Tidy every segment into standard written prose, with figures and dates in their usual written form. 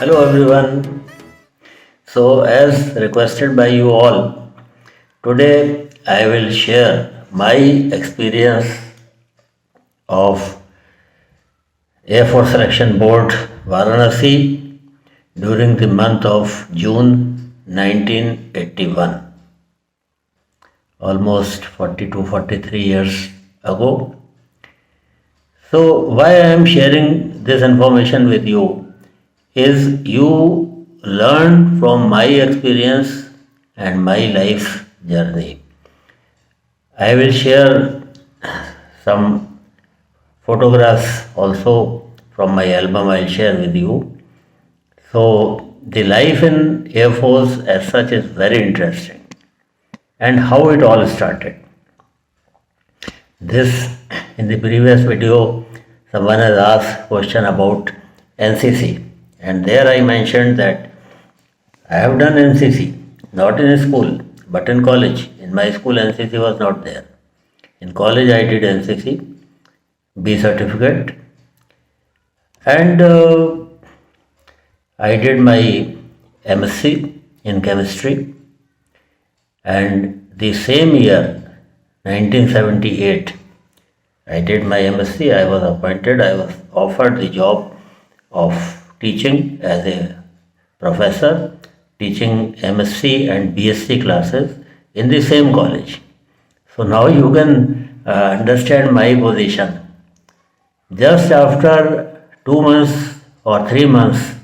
Hello everyone. So, as requested by you all, today I will share my experience of Air Force Selection Board Varanasi during the month of June 1981, almost 42 43 years ago. So, why I am sharing this information with you is you learn from my experience and my life journey. I will share some photographs also from my album I'll share with you. So, the life in Air Force as such is very interesting and how it all started. This in the previous video someone has asked question about NCC and there I mentioned that I have done NCC not in school but in college. In my school NCC was not there. In college I did NCC B certificate and I did my MSc in chemistry and the same year 1978 I did my MSc. I was appointed. I was offered the job of teaching as a professor, teaching MSc and BSc classes in the same college. So now you can understand my position. Just after 2 months or 3 months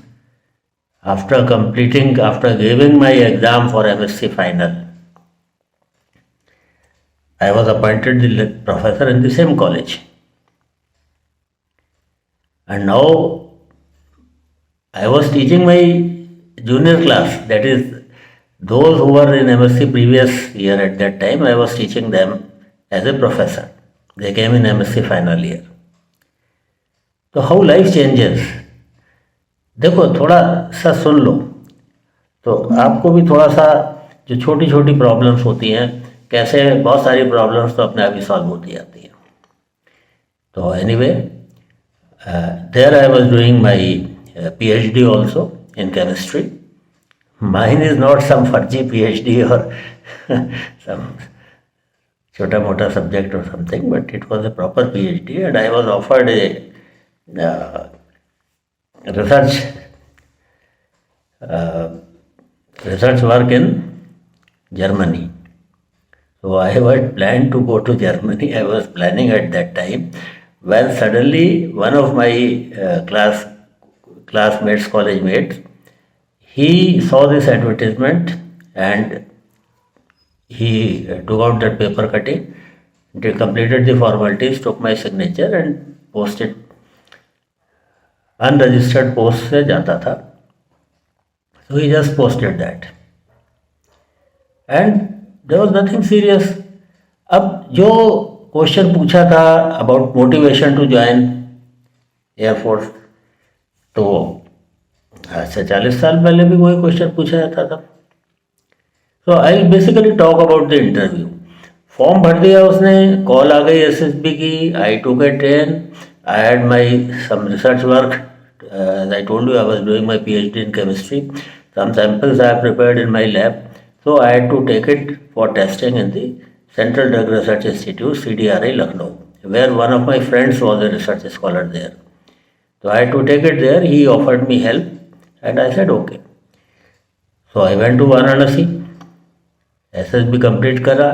after giving my exam for MSc final, I was appointed the professor in the same college. And now I was teaching my junior class, that is, those who were in MSc previous year at that time, I was teaching them as a professor. They came in MSc final year. तो how life changes, देखो थोड़ा सा सुन लो तो आपको भी थोड़ा सा जो छोटी छोटी प्रॉब्लम्स होती हैं कैसे बहुत सारी प्रॉब्लम्स तो अपने आप ही सॉल्व होती जाती हैं. तो anyway there I was doing my PhD also in chemistry. Mine is not some फर्जी PhD और सम छोटा मोटा सब्जेक्ट और something, but it was a proper PhD and I was offered a research research work in Germany. So I had planned to go to Germany. I was planning at that time when suddenly one of my classmates, college mates, he saw this advertisement and he took out that paper cutting, they completed the formalities, took my signature and posted. Unregistered post से जाता था. So he just posted that and there was nothing serious. अब जो question पूछा था about motivation to join air force, तो आज से 40 साल पहले भी वही क्वेश्चन पूछा जाता था. So I will basically talk about the interview. Form भर दिया उसने, कॉल आ गई SSB की. I took a train. I had my some research work. As I told you, I was doing my PhD in chemistry. Some samples I have prepared in my lab. So I had to take it for testing in the Central Drug Research Institute, CDRI, Lucknow, where one of my friends was a research scholar there. So I had to take it there. He offered me help and I said okay. So I went to Varanasi. SSB complete करा,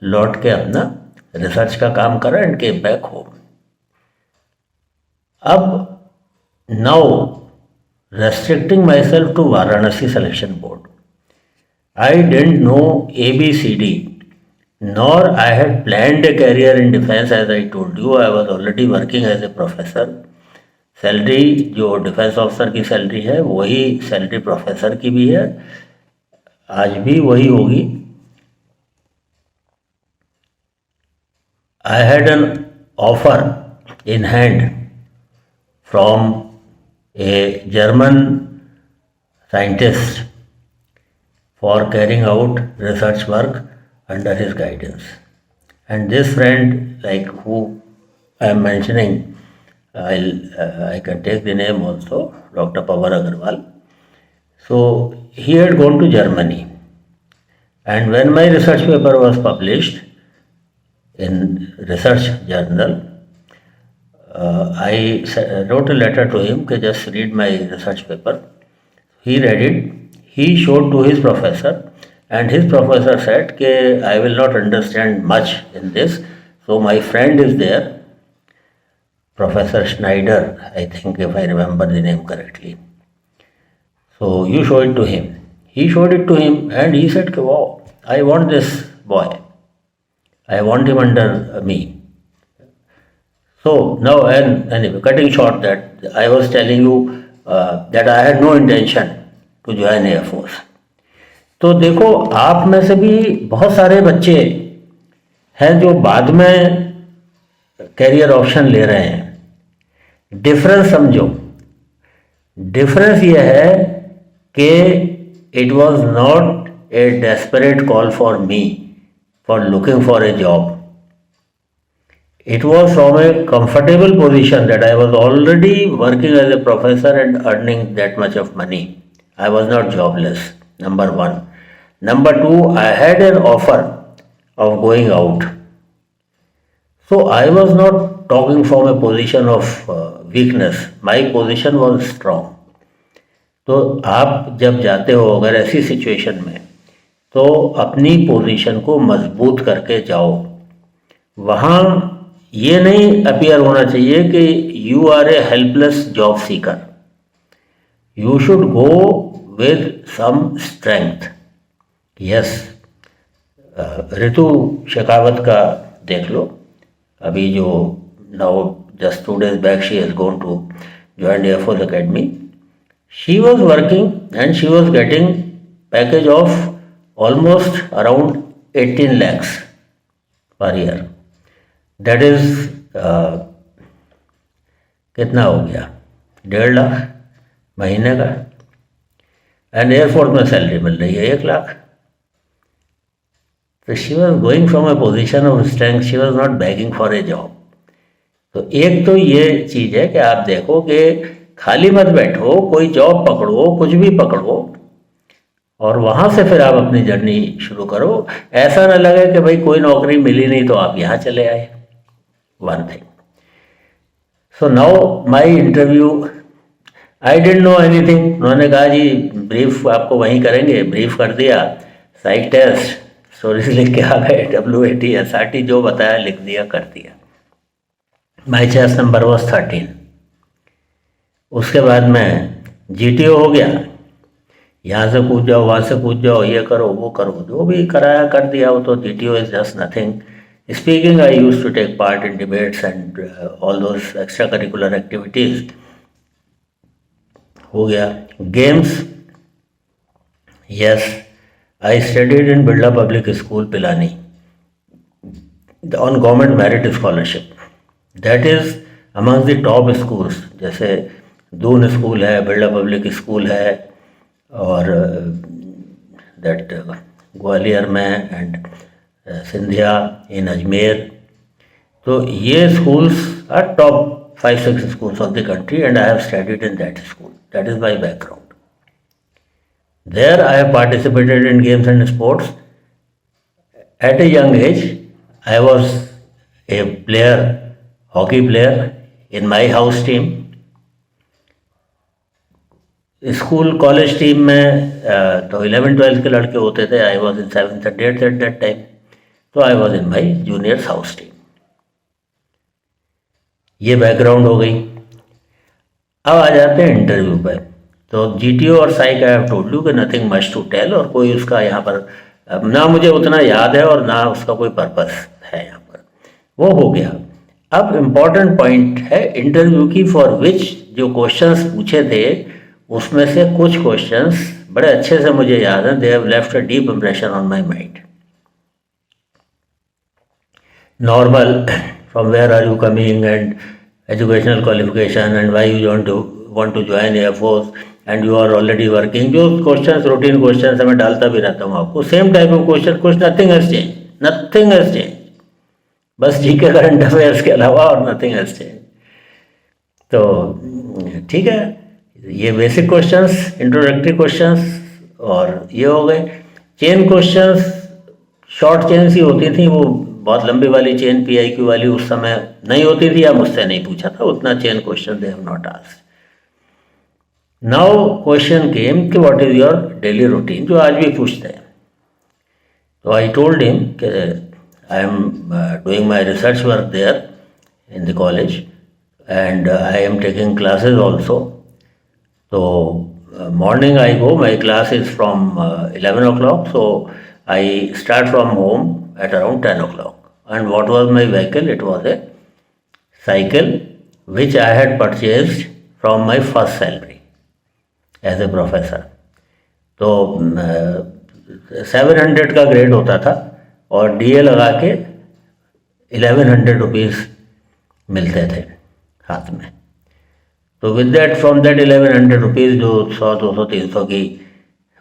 लौट के अपना research का काम करा and came back home. अब now restricting myself to Varanasi Selection Board, I didn't know ABCD, nor I had planned a career in defense. As I told you, I was already working as a professor. Salary जो defence officer की salary है वही salary professor की भी है, आज भी वही होगी. I had an offer in hand from a German scientist for carrying out research work under his guidance. And this friend, like who I am mentioning, I can take the name also, Dr. Pawan Agarwal. So he had gone to Germany, and when my research paper was published in research journal, I wrote a letter to him कि just read my research paper. He read it. He showed to his professor, and his professor said कि I will not understand much in this. So my friend is there, Professor Schneider, I think, if I remember the name correctly. So you show it to him. He showed it to him, and he said, "Wow, I want this boy. I want him under me." So now, and anyway, cutting short, that I was telling you that I had no intention to join Air Force. तो देखो, आप में से भी बहुत सारे बच्चे हैं जो बाद में कैरियर ऑप्शन ले रहे हैं. डिफरेंस समझो. डिफरेंस ये है कि it was not a desperate call for me for looking for a job. It was from a comfortable position that I was already working as a professor and earning that much of money. I was not jobless, number one. Number two, I had an offer of going out. So I was not talking from a position of weakness. My position was strong. तो आप जब जाते हो अगर ऐसी situation में, तो अपनी पोजीशन को मजबूत करके जाओ. वहाँ ये नहीं अपीयर होना चाहिए कि you are a helpless job seeker. You should go with some strength. Yes, Ritu Shekhawat का देख लो. अभी जो now just 2 days back she has gone to join air force academy. She was working and she was getting package of almost around 18 lakhs per year. That is कितना हो गया, 1.5 लाख महीने का. एंड एयरफोर्स में सैलरी मिल रही है 1 लाख. तो she was going from A position of strength. She was not bagging for a job. तो एक तो ये चीज़ है कि आप देखो कि खाली मत बैठो, कोई जॉब पकड़ो, कुछ भी पकड़ो, और वहाँ से फिर आप अपनी जर्नी शुरू करो. ऐसा ना लगे कि भाई कोई नौकरी मिली नहीं तो आप यहाँ चले आए. One thing. So now my interview, I didn't know anything. उन्होंने कहा जी ब्रीफ आपको वहीं करेंगे. ब्रीफ कर दिया, साइक टेस्ट, स्टोरीज लिख के आ गए, WAT SRT जो बताया लिख दिया, कर दिया. माई चेस नंबर वॉज 13. उसके बाद में GTO हो गया. यहाँ से कूद जाओ, वहाँ से कूद जाओ, ये करो वो करो, जो भी कराया कर दिया. वो तो GTO is just nothing. Speaking, I used to take part in debates and all those extracurricular activities. हो गया. Games, yes, I studied in Birla Public School, Pilani, on government merit scholarship. That is among the top schools. जैसे Doon school है, Birla public school है, और that Gwalior में and Scindia इन अजमेर. तो ये schools are top 5-6 schools of the country, and I have studied in that school. That is my background. There I have participated in games and sports. At a young age, I was a player, hockey player in my house team. School college team में तो 11th-12th के लड़के होते थे. I was in 7th and 8th at that time. तो I was in my juniors house team. ये background हो गई. अब आ जाते हैं इंटरव्यू पे. तो GTO और साइक आई हैव टोल्ड यू कि नथिंग मच टू टेल, और कोई उसका यहाँ पर ना मुझे उतना याद है और ना उसका कोई पर्पस है यहाँ पर. वो हो गया. अब इम्पॉर्टेंट पॉइंट है इंटरव्यू की, फॉर विच जो क्वेश्चंस पूछे थे उसमें से कुछ क्वेश्चंस बड़े अच्छे से मुझे याद हैं. They have left a deep impression on my mind. Normal, from where are you coming, and educational qualification, and why you want to join Air Force, and you are already working. जो questions routine questions मैं डालता भी रहता हूँ आपको. Same type of question, कुछ nothing has change. बस GK current affairs के अलावा और नथिंग हैज चेंज. तो ठीक है, ये बेसिक क्वेश्चंस, इंट्रोडक्टरी क्वेश्चंस और ये हो गए। चेन क्वेश्चंस शॉर्ट चेन सी होती थी, वो बहुत लंबी वाली चेन PIQ वाली उस समय नहीं होती थी, या मुझसे नहीं पूछा था उतना chain question, they have not asked. Now question came कि what is your daily routine, जो आज भी पूछते हैं। तो आई टोल्ड हिम कि I am doing my research work there in the college and I am taking classes also. तो morning I go, my class is from 11 o'clock, so I start from home at around 10 o'clock. And what was my vehicle? It was a cycle which I had purchased from my first salary as a professor. तो 700 का grade होता था और DA लगा के 1100 rupees मिलते थे हाथ में। तो with that, from that 1100 rupees जो 100, 200, 300 की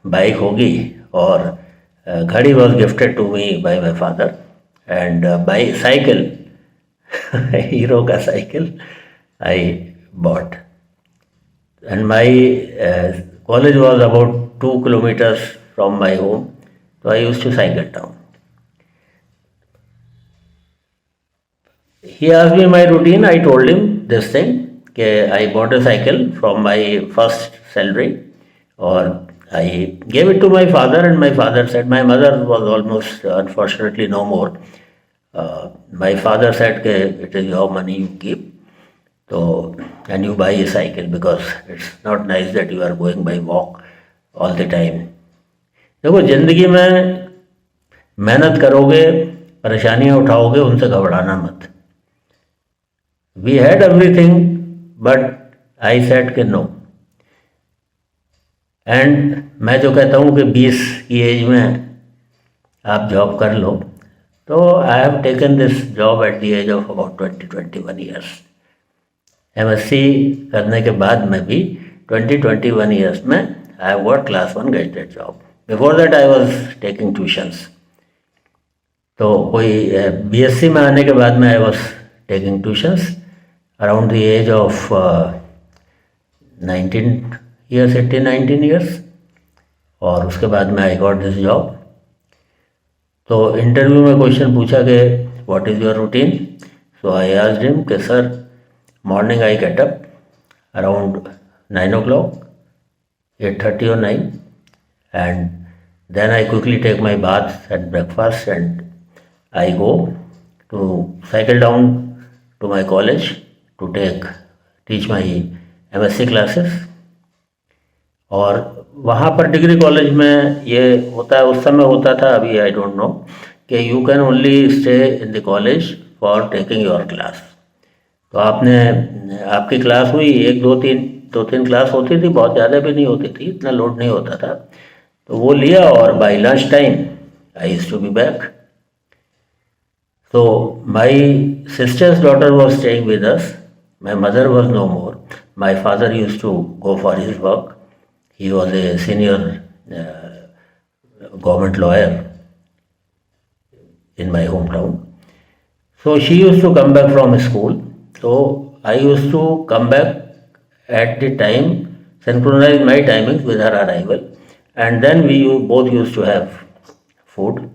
बाइक होगी, और घड़ी was gifted to me by my father, and by cycle Hero का cycle I bought, and my college was about 2 kilometers from my home, तो I used to cycle down. He asked me my routine. I told him this thing, I bought a cycle from my first salary, or I gave it to my father, and my father said, my mother was almost unfortunately no more. My father said, it is your money, you keep, so and you buy a cycle, because it's not nice that you are going by walk all the time. देखो, जिंदगी में मेहनत करोगे, परेशानियां उठाओगे, उनसे घबराना मत। We had everything, but I said कि no. एंड मैं जो कहता हूँ कि 20 की एज में आप जॉब कर लो, तो I have taken this job at the age of about 20-21 years. MSc करने के बाद में भी 20-21 ईयर्स में I have got class 1 gazetted job. Before that I was taking tuitions. तो कोई BSc में आने के बाद में I was taking tuitions around the age of 19 years, 18-19 years, और उसके बाद में आई गॉट दिस जॉब। तो इंटरव्यू में क्वेश्चन पूछा कि what is your routine, so I asked him कि sir, morning I get up around 9 o'clock, 8:30 or 9, and then I quickly take my bath and breakfast, and I go to cycle down to my college to teach my MSc classes। और वहाँ पर degree college में ये होता है, उस समय होता था, अभी आई डोंट नो, कि you can only stay in the college for taking your class. तो आपकी क्लास हुई, 2-3 क्लास होती थी, बहुत ज़्यादा भी नहीं होती थी, इतना लोड नहीं होता था, तो वो लिया, और by lunch time I used to be back. So my sister's daughter was staying with us. My mother was no more. My father used to go for his work. He was a senior government lawyer in my hometown. So she used to come back from school. So I used to come back at the time, synchronize my timings with her arrival, and then we both used to have food.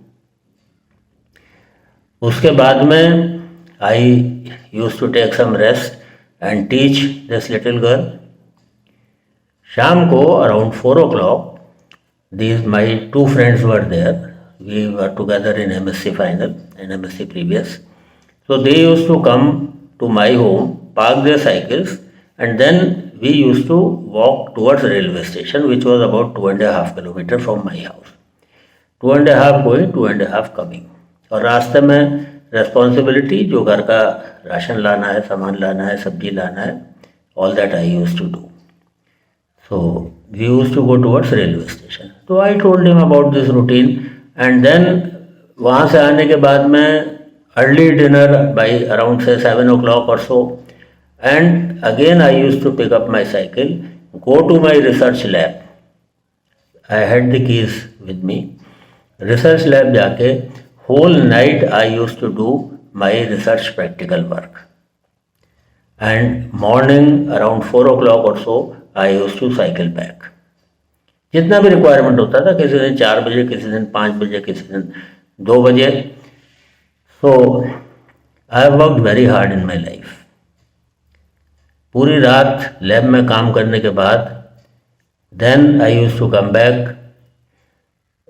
उसके बाद में I use to take some rest and teach this little girl. शाम को अराउंड 4 o'clock, these my 2 friends were there. We were together in MSc final and MSc previous. So they used to come to my home, park their cycles, and then we used to walk towards railway station, which was about 2.5 kilometers from my house. 2.5 going, 2.5 coming. और रास्ते में responsibility, जो घर का ration लाना है, सामान लाना है, सब्जी लाना है, all that I used to do. So we used to go towards railway station. तो I told him about this routine, and then वहाँ से आने के बाद में अर्ली डिनर बाई अराउंड से 7 o'clock और सो, and again I used to pick up my cycle, go to my research lab. I had the keys with me. Research lab जाके whole night I used to do my research practical work, and morning around 4 o'clock or so I used to cycle back, जितना भी requirement होता था, किसी दिन 4 बजे, किसी दिन 5 बजे, किसी दिन 2 बजे. So I have worked very hard in my life. पूरी रात लैब में काम करने के बाद then I used to come back.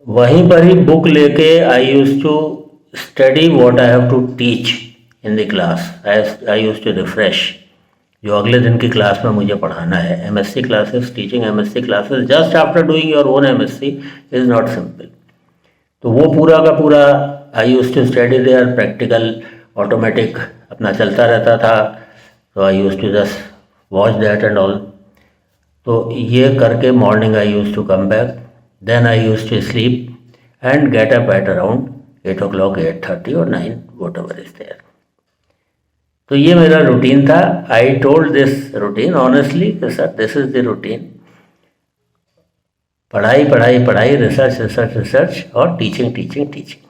वहीं पर ही बुक लेके I used to study what I have to teach in the class. I used to refresh जो अगले दिन की क्लास में मुझे पढ़ाना है. MSc classes, teaching MSc classes just after doing your own MSc is not simple. तो वो पूरा का पूरा I used to study there. Practical automatic अपना चलता रहता था. तो I used to just watch that and all. तो ये करके morning I used to come back. Then I used to sleep and get up at around 8 o'clock, 8:30 और 9, what ever is there. तो ये मेरा रूटीन था. I told this routine honestly कि sir this is the routine. पढ़ाई पढ़ाई पढ़ाई, research research research और टीचिंग टीचिंग टीचिंग.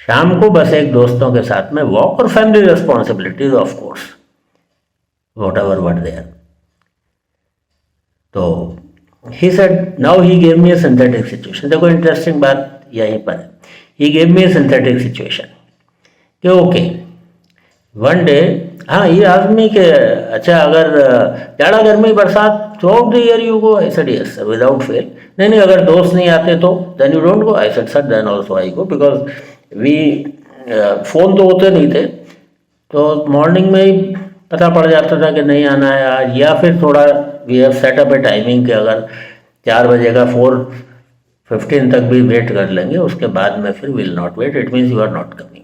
शाम को बस एक दोस्तों के साथ में वॉक और family responsibilities of course whatever what there. तो he said now he gave me a synthetic situation. देखो इंटरेस्टिंग बात यहीं पर है. He gave me a synthetic situation कि ओके वन डे, हाँ ये आदमी के अच्छा अगर जाड़ा गर्मी बरसात throughout the year you go. I said yes without fail. नहीं नहीं, अगर दोस्त नहीं आते तो then you don't go. I said sir then also I go because we phone तो होते नहीं थे. तो मॉर्निंग में ही पता पड़ जाता था कि नहीं आना है आज, या फिर थोड़ा we have set up a timing कि अगर 4 बजे का 4:15 तक भी वेट कर लेंगे, उसके बाद में फिर will not wait, it means you are not coming.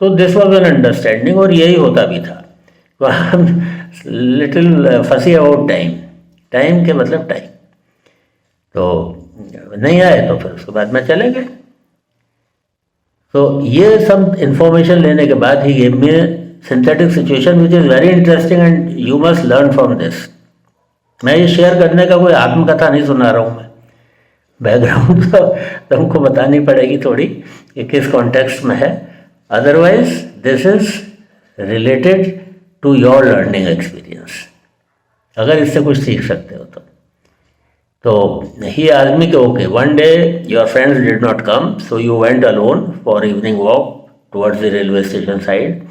तो दिस वॉज एन अंडरस्टैंडिंग और यही होता भी था. लिटिल फसी अबाउट टाइम. टाइम के मतलब टाइम. तो नहीं आए तो फिर उसके बाद में चले गए. तो ये सब इंफॉर्मेशन लेने के बाद ही gave me synthetic situation which is very interesting and you must learn from this. मैं ये शेयर करने का कोई आत्मकथा नहीं सुना रहा हूँ मैं. बैकग्राउंड तो तुमको बतानी पड़ेगी थोड़ी कि किस कॉन्टेक्स्ट में है. Otherwise this is related to your learning experience, अगर इससे कुछ सीख सकते हो तो. तो ही आदमी के okay one day your friends did not come, so you went alone for evening walk towards the railway station side.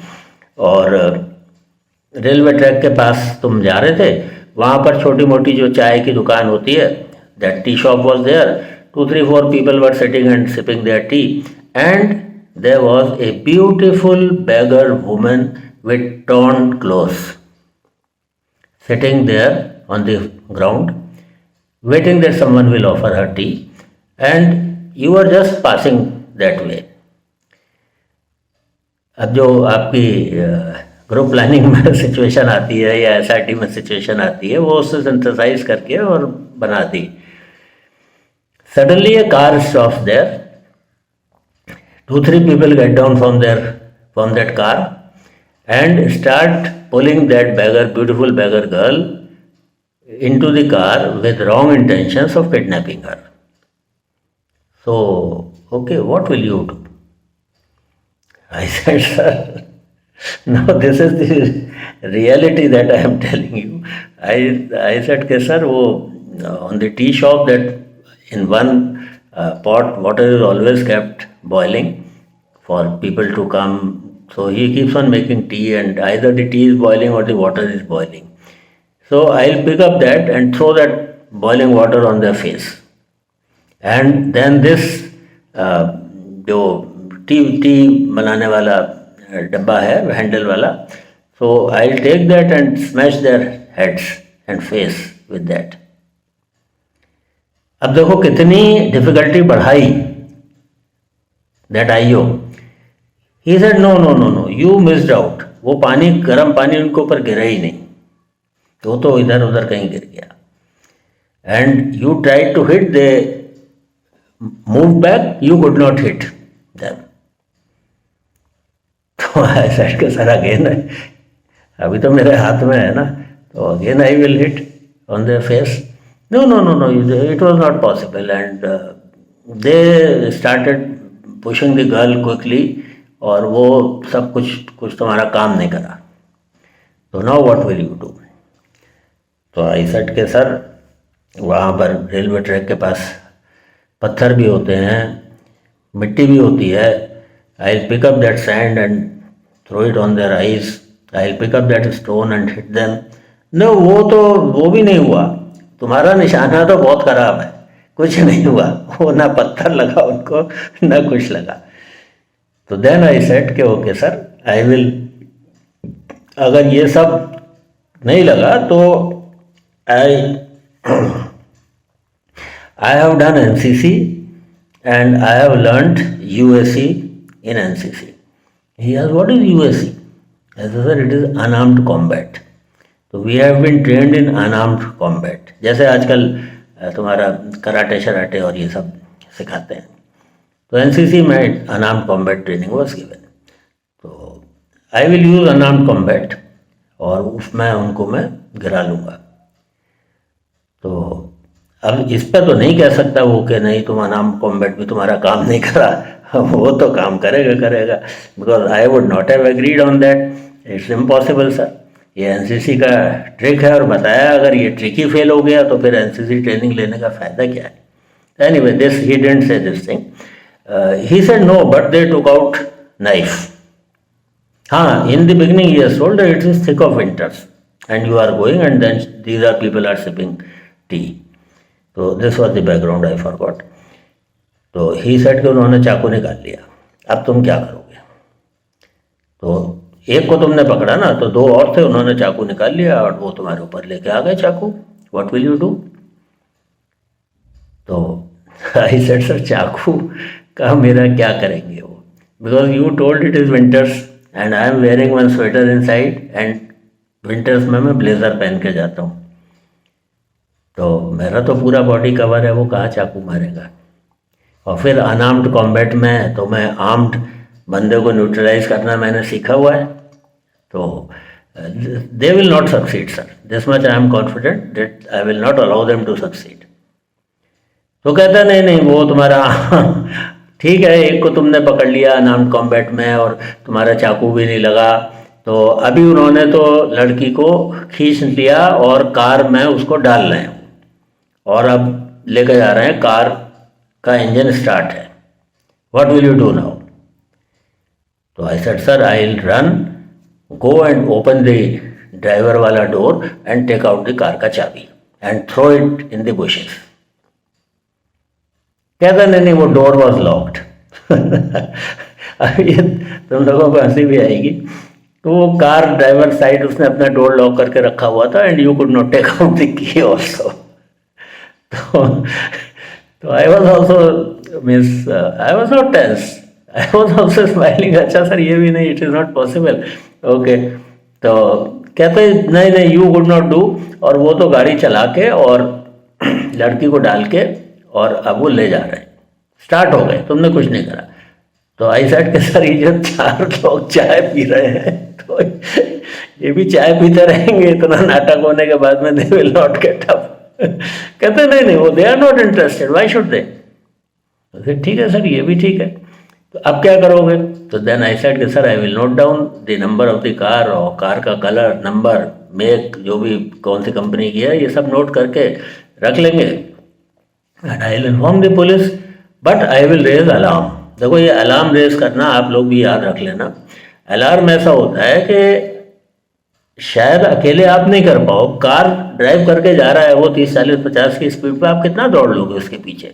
और रेलवे ट्रैक के पास तुम जा रहे थे. वहाँ पर छोटी मोटी जो चाय की दुकान होती है, that tea shop was there. 2-3-4 people were sitting and sipping their tea, and there was a beautiful beggar woman with torn clothes sitting there on the ground, waiting that someone will offer her tea, and you were just passing that way. अब जो आपकी group planning में situation आती है या SRT में situation आती है, वो उससे सिंथेसाइज करके और बना दी. Suddenly a car stops there. 2-3 people get down from that car and start pulling that beautiful beggar girl into the car with wrong intentions of kidnapping her. So, okay, what will you do? I said, sir, now this is the reality that I am telling you. I said, okay, sir, on the tea shop that in one pot water is always kept boiling for people to come. So he keeps on making tea, and either the tea is boiling or the water is boiling. So I'll pick up that and throw that boiling water on their face. And then this जो T बनाने वाला डब्बा है handle वाला, so I'll take that and smash their heads and face with that. अब देखो कितनी difficulty बढ़ाई दैट आईओ. He said no no no no, you missed out. वो पानी, गर्म पानी उनके ऊपर गिरा ही नहीं, तो इधर उधर कहीं गिर गया. And you tried to hit, they move back, you could not hit them. तो आई सेड के सर अगेन, अभी तो मेरे हाथ में है ना, तो again I will hit on their face. No, it was not possible, and they started pushing the girl quickly, और वो सब कुछ तुम्हारा काम नहीं करा. तो now what will you do? तो आई सेड के सर वहाँ पर रेलवे ट्रैक के पास पत्थर भी होते हैं, मिट्टी भी होती है। I will pick up that sand and throw it on their eyes, I will pick up that stone and hit them. No, वो भी नहीं हुआ, तुम्हारा निशाना तो बहुत खराब है, कुछ नहीं हुआ। वो ना पत्थर लगा उनको, ना कुछ लगा। तो देन आई सेड कि ओके सर, आई विल, अगर ये सब नहीं लगा तो आई I have done NCC and I have learnt USC in NCC. He asked, what is USC? I said, sir, it is unarmed combat. So we have been trained in unarmed combat. जैसे आजकल तुम्हारा karate शराटे और ये सब सिखाते हैं, तो NCC में unarmed combat training was given. तो I will use unarmed combat और उसमें उनको मैं गिरा लूँगा। तो अब इस पर तो नहीं कह सकता वो कि नहीं, तुम अनआर्म्ड कॉम्बैट में तुम्हारा काम नहीं करा, वो तो काम करेगा, because I would not have agreed on that, it's impossible sir. ये एनसीसी का ट्रिक है और बताया, अगर ये ट्रिक ही फेल हो गया तो फिर एनसीसी ट्रेनिंग लेने का फ़ायदा क्या है। Anyway this he didn't say this thing, he said no but they took out knife. हाँ, in the beginning he has told that it is thick of winters and you are going and then these are people are sipping tea. तो this was the background, I forgot. तो he said कि उन्होंने चाकू निकाल लिया, अब तुम क्या करोगे। तो एक को तुमने पकड़ा ना, तो दो और थे, उन्होंने चाकू निकाल लिया और वो तुम्हारे ऊपर लेके आ गए चाकू। What will you do. तो आई सेड सर, चाकू का मेरा क्या करेंगे वो, because you told it is winters and I am wearing one sweater in side and winters में मैं ब्लेजर पहन के जाता हूँ, तो मेरा तो पूरा बॉडी कवर है, वो कहाँ चाकू मारेगा। और फिर अनआर्म्ड कॉम्बैट में तो मैं आर्म्ड बंदे को न्यूट्रलाइज करना मैंने सीखा हुआ है, तो they will not succeed sir, this much I am confident that I will not allow them to succeed. तो कहता नहीं वो तुम्हारा ठीक है, एक को तुमने पकड़ लिया अनआर्म्ड कॉम्बैट में और तुम्हारा चाकू भी नहीं लगा, तो अभी उन्होंने तो लड़की को खींच लिया और कार में उसको डाल रहे हैं और अब लेकर जा रहे हैं, कार का इंजन स्टार्ट है, what will you do now. तो I said sir, I will run, go and open the driver वाला door and take out the car का चाबी and throw it in the bushes. कहता नहीं वो door was locked. अब ये तुम लोगों को हंसी भी आएगी, तो वो कार ड्राइवर साइड उसने अपना डोर लॉक करके रखा हुआ था and you could not take out the key also. तो I was also means I was not tense, I was also smiling. अच्छा सर, ये भी नहीं, it is not possible. Okay, तो कहते नहीं यू वुड नॉट डू, और वो तो गाड़ी चला के और लड़की को डाल के और अब वो ले जा रहे हैं, स्टार्ट हो गए, तुमने कुछ नहीं करा। तो आई सेड के सर, ये जो चार लोग चाय पी रहे हैं तो ये भी चाय पीते रहेंगे, इतना नाटक होने के बाद में they will not get up. कहते नहीं वो they are not interested, why should they. फिर ठीक है सर, ये भी ठीक है, तो अब क्या करोगे। तो देन आई सेड कि sir, I will note down the number of the car और कार का कलर, नंबर, मेक, जो भी कौन सी कंपनी की है, ये सब नोट करके रख लेंगे and I will inform the police but I will raise alarm. देखो, ये अलार्म रेज करना आप लोग भी याद रख लेना। अलार्म ऐसा होता है कि शायद अकेले आप नहीं कर पाओ, कार ड्राइव करके जा रहा है वो 30-40-50 की स्पीड पे, आप कितना दौड़ लोगे उसके पीछे।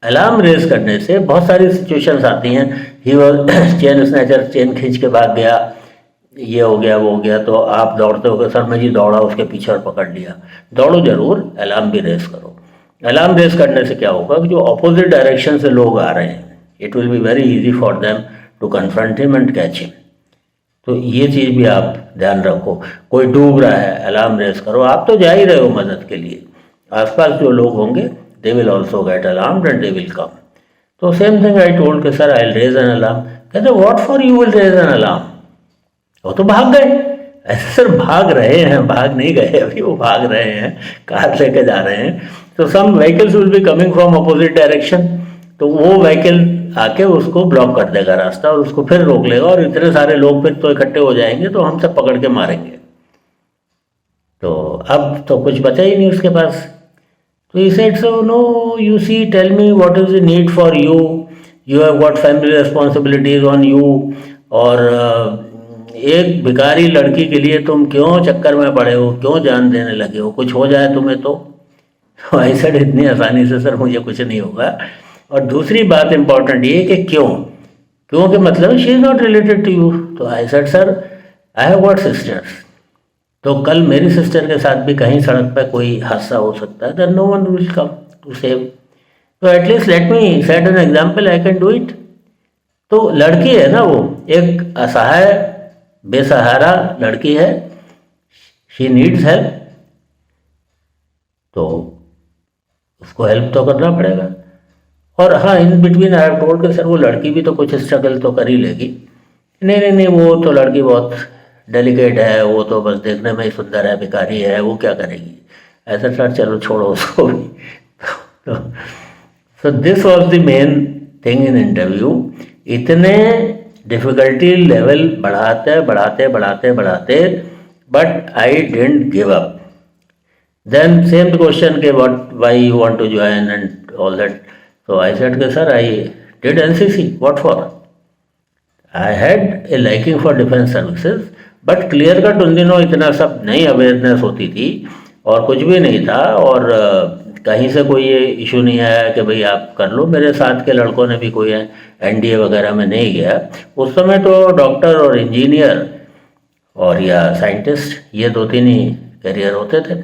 अलार्म रेज करने से बहुत सारी सिचुएशंस आती हैं। ही वो चेन स्नैचर चेन खींच के भाग गया, ये हो गया वो हो गया, तो आप दौड़ते हो, सर मैं जी दौड़ा उसके पीछे और पकड़ लिया। दौड़ो जरूर, अलार्म भी रेज करो। अलार्म रेज करने से क्या होगा कि जो अपोजिट डायरेक्शन से लोग आ रहे हैं, it will be very easy for them to confront him and catch him. तो ये चीज़ भी आप ध्यान रखो। कोई डूब रहा है, अलार्म रेज करो, आप तो जा ही रहे हो मदद के लिए, आसपास जो लोग होंगे they will also get alarmed and they will come. तो सेम थिंग आई टोल्ड कि sir, I will raise an alarm. कहते what for you will raise an alarm. वो तो भाग गए। ऐसे सर, भाग रहे हैं, भाग नहीं गए अभी, वो भाग रहे हैं, कार लेके जा रहे हैं। तो some vehicles will be coming from opposite direction, तो वो व्हीकल आके उसको ब्लॉक कर देगा रास्ता और उसको फिर रोक लेगा, और इतने सारे लोग फिर तो इकट्ठे हो जाएंगे तो हम सब पकड़ के मारेंगे। तो अब तो कुछ बचा ही नहीं उसके पास. तो he said, so no, you see, tell me what is the need for you. You have got family responsibilities on you. और एक भिखारी लड़की के लिए तुम क्यों चक्कर में पड़े हो, क्यों जान देने लगे हो, कुछ हो जाए तुम्हें तो. आई सेड इतनी आसानी से सर मुझे कुछ नहीं होगा. और दूसरी बात इम्पॉर्टेंट ये कि क्यों, क्योंकि मतलब she is not related to you. तो I said sir I have got sisters. तो कल मेरी सिस्टर के साथ भी कहीं सड़क पर कोई हादसा हो सकता है. Then no one will come to save. तो at least let me set an example, I can do it. तो लड़की है ना, वो एक असहाय बेसहारा लड़की है. शी नीड्स हेल्प, तो उसको हेल्प तो करना पड़ेगा. और हाँ, in between I have told कि सर वो लड़की भी तो कुछ स्ट्रगल तो कर ही लेगी. नहीं नहीं नहीं, वो तो लड़की बहुत डेलिकेट है, वो तो बस देखने में ही सुंदर है, भिखारी है, वो क्या करेगी. ऐसा सर चलो छोड़ो उसको भी. So this was the main thing in interview. इतने डिफ़िकल्टी लेवल बढ़ाते बढ़ाते बढ़ाते बढ़ाते, but I didn't give up. Then same question के why you want to join and all that. So I said, sir, I did NCC. What for? I had a liking for defense services, but clear cut उन दिनों इतना सब नहीं awareness होती थी और कुछ भी नहीं था. और कहीं से कोई ये इशू नहीं आया कि भाई आप कर लो. मेरे साथ के लड़कों ने भी कोई NDA वगैरह में नहीं गया. उस समय तो डॉक्टर और इंजीनियर और या साइंटिस्ट, ये दो तीन ही करियर होते थे.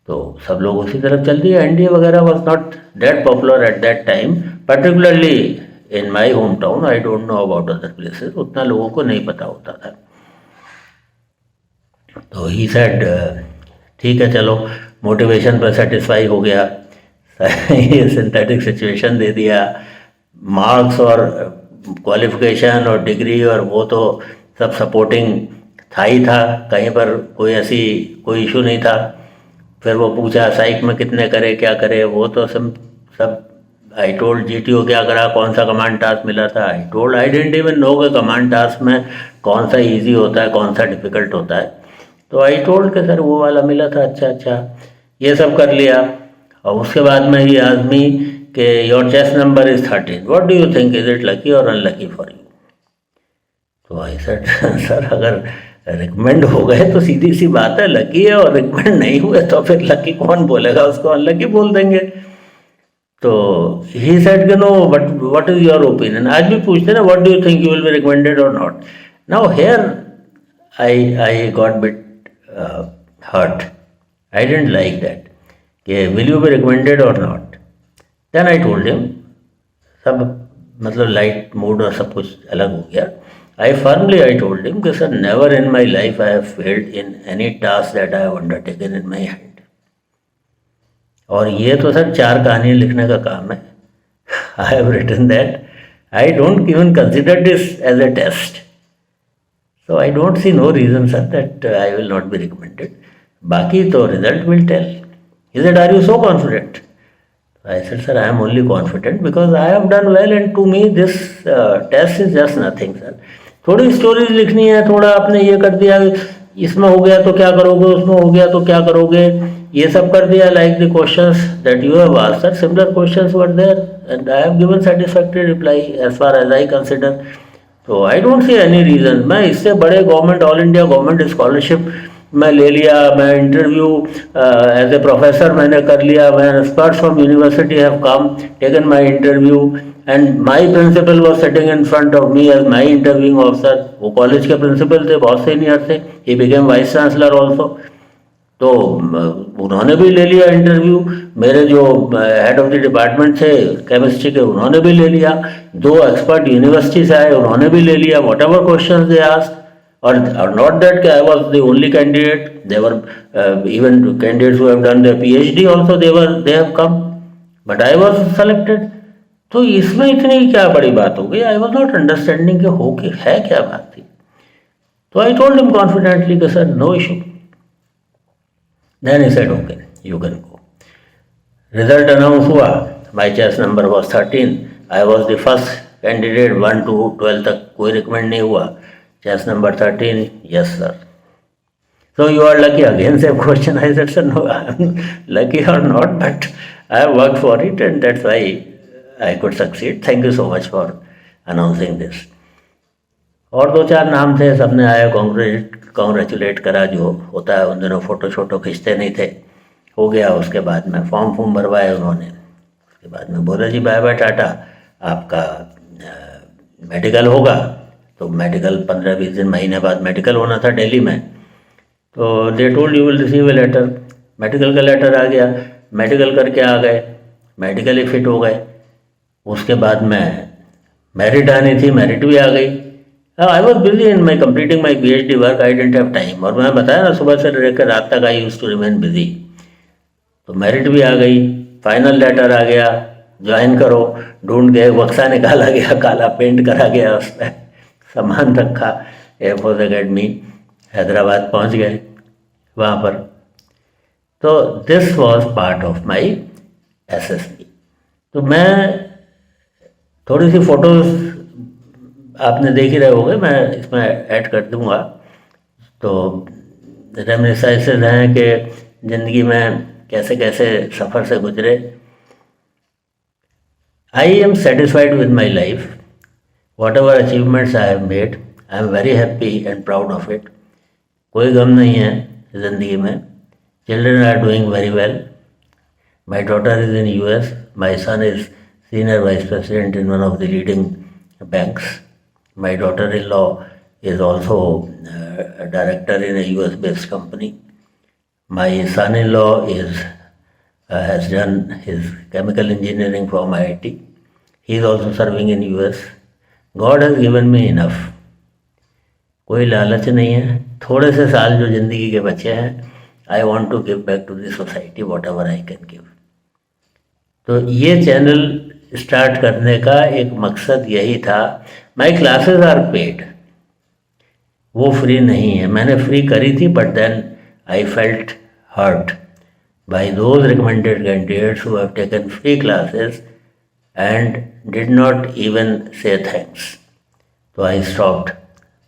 तो सब लोग उसी तरफ चल दिए. NDA वगैरह was not that popular at that time, particularly in my home town. I don't know about other places, उतना लोगों को नहीं पता होता था. तो ही सेड ठीक है चलो, मोटिवेशन पर सेटिस्फाई हो गया. ये सिंथेटिक सिचुएशन दे दिया. मार्क्स और क्वालिफिकेशन और डिग्री और वो तो सब सपोर्टिंग था ही था, कहीं पर कोई ऐसी कोई इशू नहीं था. फिर वो पूछा साइक में कितने करे, क्या करे, वो तो सब आई टोल्ड GTO क्या करा, कौन सा कमांड टास्क मिला था. I told I didn't even know कि कमांड टास्क में कौन सा इजी होता है, कौन सा डिफ़िकल्ट होता है. तो आई टोल्ड कि सर वो वाला मिला था. अच्छा, ये सब कर लिया. और उसके बाद में ही आदमी कि your chest number is 13, what do you think, is it lucky और अनलकी फॉर यू. तो आई सेड सर अगर रिकमेंड हो गए तो सीधी सी बात है लकी है, और रिकमेंड नहीं हुए तो फिर लकी कौन बोलेगा, उसको अनलकी बोल देंगे. तो ही सेड कि no, but what is your opinion. आज भी पूछते ना, what do you think, you will be recommended or not. Now here I got bit hurt. I didn't like that कि will you be recommended or not. Then I told him, सब मतलब light mood और सब कुछ अलग हो गया. I told him कि sir, never in my life I have failed in any task that I have undertaken in my hand. और ये तो सर 4 कहानियाँ लिखने का काम है. I have written that. I don't even consider this as a test. So I don't see no reason, sir, that I will not be recommended. बाकी तो result will tell. He said, are you so confident? I said, sir, I am only confident because I have done well, and to me this test is just nothing, sir. थोड़ी stories लिखनी है, थोड़ा आपने ये कर दिया, इसमें हो गया तो क्या करोगे, उसमें हो गया तो क्या करोगे, ये सब कर दिया. Like the questions that you have asked, sir, similar questions were there and I have given satisfactory reply as far as I consider. तो I don't see any reason. मैं इससे बड़े government, all India government scholarship मैं ले लिया, मैं interview as a professor मैंने कर लिया, मैं experts from university have come taken my interview and my principal was sitting in front of me as my interviewing officer. वो कॉलेज के प्रिंसिपल थे, बहुत सीनियर थे. He became vice chancellor also. तो उन्होंने भी ले लिया इंटरव्यू. मेरे जो हेड ऑफ द डिपार्टमेंट थे केमिस्ट्री के, उन्होंने भी ले लिया. 2 एक्सपर्ट यूनिवर्सिटी से आए, उन्होंने भी ले लिया. What ever question they asked. Or not that I was the only candidate. There were even candidates who have done their PhD also. They have come, but I was selected. तो इसमें इतनी क्या बड़ी बात हो गई. I was not understanding कि हो के है क्या बात थी. तो I told him confidently कि sir, no issue. Then he said, okay, you can go. Result announce हुआ. My chess number was 13. I was the first candidate. 1 to 12 तक कोई recommend नहीं हुआ. Chess number 13, yes sir. So you are lucky. Again, same question. I said, sir, no, I'm lucky or not, but I have worked for it, and that's why I could succeed. Thank you so much for announcing this. और दो चार नाम थे, सबने आया congratulate करा, जो होता है। उन दिनों फ़ोटो शोटो खींचते नहीं थे, हो गया। उसके बाद में फॉर्म भरवाए उन्होंने। उसके बाद में बोला जी बाय बाय टाटा, आपका मेडिकल होगा। तो मेडिकल 15-20 दिन, महीने बाद मेडिकल होना था दिल्ली में। तो they told you will receive a letter. Medical का लेटर आ गया, मेडिकल करके आ गए, मेडिकल ही फिट हो गए। उसके बाद में मेरिट आनी थी, मेरिट भी आ गई। I was busy in my completing my PhD work, I didn't have time. और मैं बताया ना, सुबह से लेकर रात तक आई यूज टू रिमेन बिजी। तो मेरिट भी आ गई, फाइनल लेटर आ गया, ज्वाइन करो। ढूंढ गए, बक्सा निकाला गया, काला पेंट करा गया, उसमें सामान रखा। एयरफोर्स अकेडमी हैदराबाद पहुंच गए वहाँ पर। तो this was part of my SSB। तो मैं थोड़ी सी फोटोज़ आपने देख ही रहे होंगे, मैं इसमें ऐड कर दूंगा। तो रेमिनिसेंसेस हैं कि ज़िंदगी में कैसे कैसे सफ़र से गुजरे। I am satisfied with my life, whatever achievements I have made, I am very happy and proud of it. कोई गम नहीं है ज़िंदगी में। Children are doing very well. My daughter is in US, my son is senior vice president in one of the leading banks. My daughter-in-law is also a director in a US-based company. My son-in-law has done his chemical engineering from IIT. He is also serving in US. God has given me enough. कोई लालच नहीं है। थोड़े से साल जो ज़िंदगी के बचे हैं, I want to give back to the society whatever I can give. तो ये चैनल स्टार्ट करने का एक मकसद यही था। माई क्लासेस आर पेड, वो फ्री नहीं है। मैंने फ्री करी थी, but then I felt hurt by those recommended candidates who have taken free classes and did not even say thanks. तो I stopped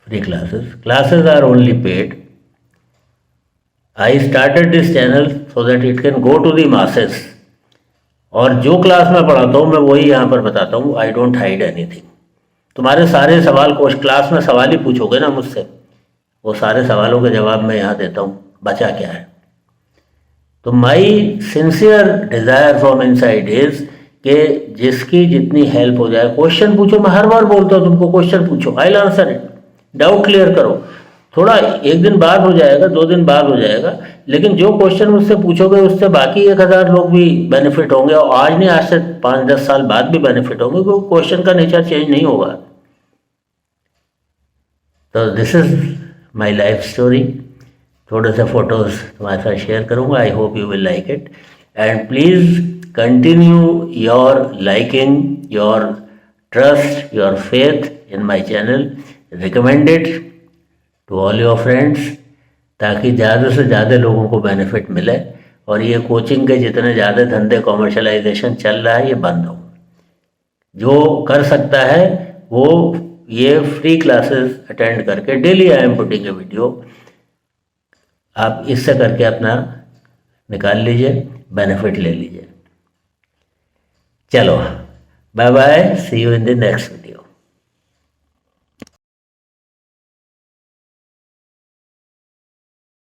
free classes. Classes are only paid. I started this channel so that it can go to the masses. और जो class में पढ़ाता हूँ मैं वही यहाँ पर बताता हूँ। I don't hide anything. तुम्हारे सारे सवाल क्लास में सवाल ही पूछोगे ना मुझसे, वो सारे सवालों के जवाब मैं यहाँ देता हूँ। बचा क्या है? तो my sincere desire from inside is कि जिसकी जितनी हेल्प हो जाए। क्वेश्चन पूछो, मैं हर बार बोलता हूँ तुमको, क्वेश्चन पूछो, I will answer it. Doubt clear करो। थोड़ा एक दिन बाद हो जाएगा, 2 दिन बाद हो जाएगा, लेकिन जो क्वेश्चन मुझसे पूछोगे उससे बाकी 1000 लोग भी बेनिफिट होंगे। और आज नहीं, आज से 5-10 साल बाद भी बेनिफिट होंगे, क्योंकि क्वेश्चन का नेचर चेंज नहीं होगा। तो this is my life story. थोड़े से फोटोज़ तुम्हारे साथ शेयर करूँगा। I hope you will like it, and please continue your liking, your trust, your faith in my channel. Recommend it to all your friends, ताकि ज़्यादा से ज़्यादा लोगों को बेनिफिट मिले और ये कोचिंग के जितने ज़्यादा धंधे कॉमर्शलाइजेशन चल रहा है ये बंद हो। जो कर सकता है वो ये फ्री क्लासेस अटेंड करके, daily I am putting a video, आप इससे करके अपना निकाल लीजिए, बेनिफिट ले लीजिए। चलो bye bye, see you in the next.